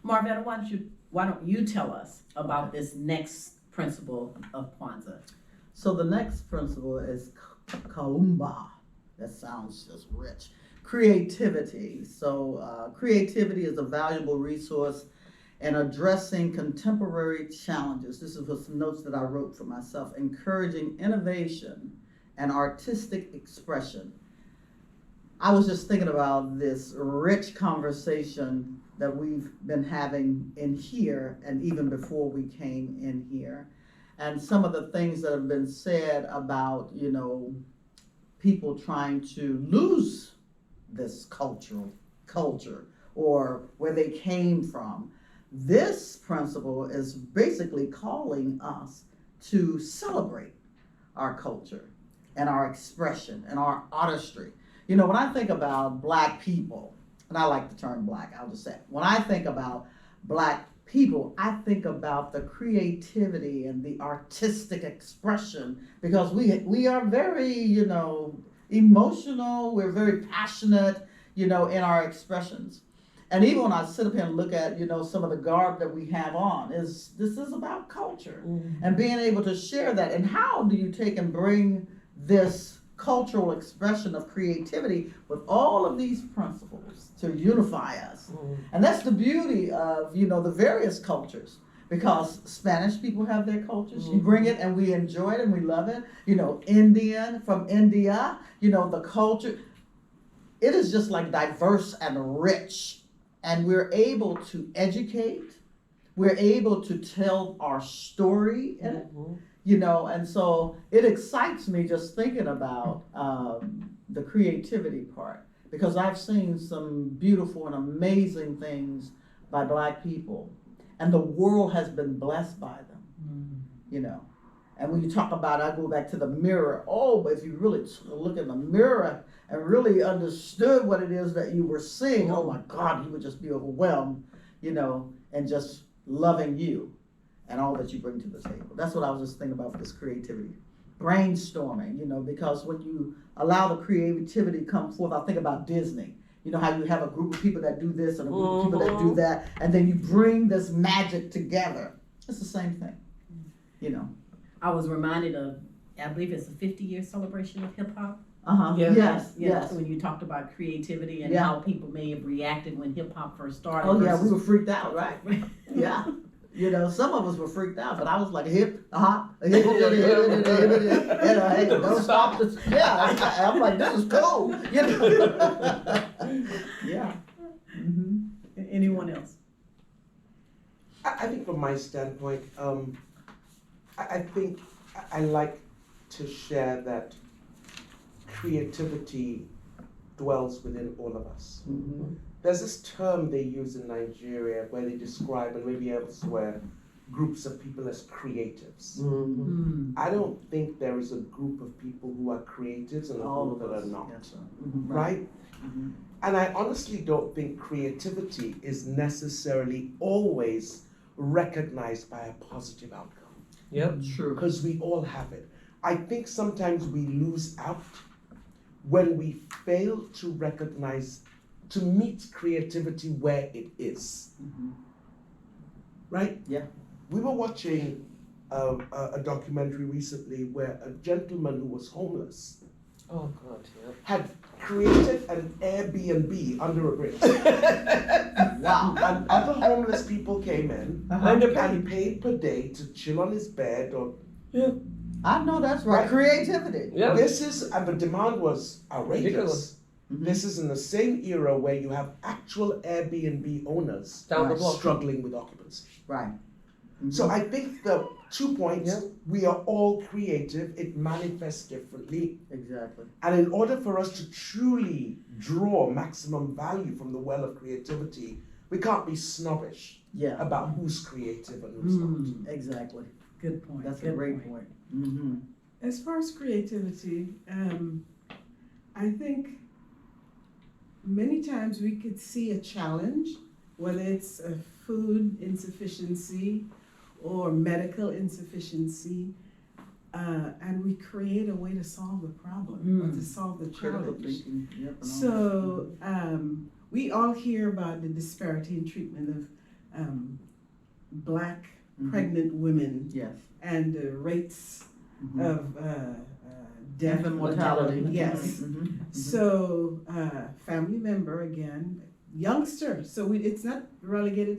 Marvetta, why don't you tell us about this next principle of Kwanzaa? So the next principle is ko-OOM-bah. That sounds just rich. Creativity. So creativity is a valuable resource in addressing contemporary challenges. This is some notes that I wrote for myself. Encouraging innovation and artistic expression. I was just thinking about this rich conversation that we've been having in here and even before we came in here. And some of the things that have been said about, people trying to lose this culture or where they came from. This principle is basically calling us to celebrate our culture and our expression and our artistry. When I think about Black people, and I like the term Black, I'll just say it. When I think about Black people, I think about the creativity and the artistic expression because we are very, emotional, we're very passionate, in our expressions. And even when I sit up here and look at, some of the garb that we have on, this is about culture and being able to share that. And how do you take and bring this cultural expression of creativity with all of these principles to unify us? And that's the beauty of, the various cultures. Because Spanish people have their cultures. You bring it and we enjoy it and we love it. Indian from India, the culture. It is just like diverse and rich. And we're able to educate. We're able to tell our story in it. And so it excites me just thinking about the creativity part. Because I've seen some beautiful and amazing things by Black people. And the world has been blessed by them, And when you talk about, I go back to the mirror. But if you really look in the mirror and really understood what it is that you were seeing, oh my God, you would just be overwhelmed, and just loving you and all that you bring to the table. That's what I was just thinking about with this creativity. Brainstorming, because when you allow the creativity to come forth, I think about Disney. How you have a group of people that do this and a group of people that do that, and then you bring this magic together. It's the same thing, I was reminded of, I believe it's a 50-year celebration of hip hop. Yes. When you talked about creativity and how people may have reacted when hip hop first started. Oh yeah, we were freaked out, right? Yeah. Some of us were freaked out, but I was like hip hop, hey, don't stop this. Yeah, I'm like, this is cool. Yeah. Anyone else? I think from my standpoint, I think I like to share that creativity dwells within all of us. There's this term they use in Nigeria where they describe, and maybe elsewhere, groups of people as creatives. I don't think there is a group of people who are creatives and a group that are not. Yes, right? And I honestly don't think creativity is necessarily always recognized by a positive outcome. Yep, true. Because we all have it. I think sometimes we lose out when we fail to recognize, to meet creativity where it is. Right? Yeah. We were watching a documentary recently where a gentleman who was homeless had created an Airbnb under a bridge. Wow. And other homeless people came in and paid per day to chill on his bed or I know that's right. Creativity. Yeah. And the demand was outrageous. Ridiculous. This is in the same era where you have actual Airbnb owners Down the block. struggling with occupancy. Right. So I think the 2 points, we are all creative, it manifests differently. Exactly. And in order for us to truly draw maximum value from the well of creativity, we can't be snobbish about who's creative and who's not. Exactly. Good point. That's a great point. As far as creativity, I think many times we could see a challenge, whether it's a food insufficiency or medical insufficiency, and we create a way to solve the problem or to solve the challenge. So we all hear about the disparity in treatment Black Mhm. pregnant women Yes. and the rates Mhm. of death. Infant mortality. Yes. Mhm. So, family member again, youngster. So it's not relegated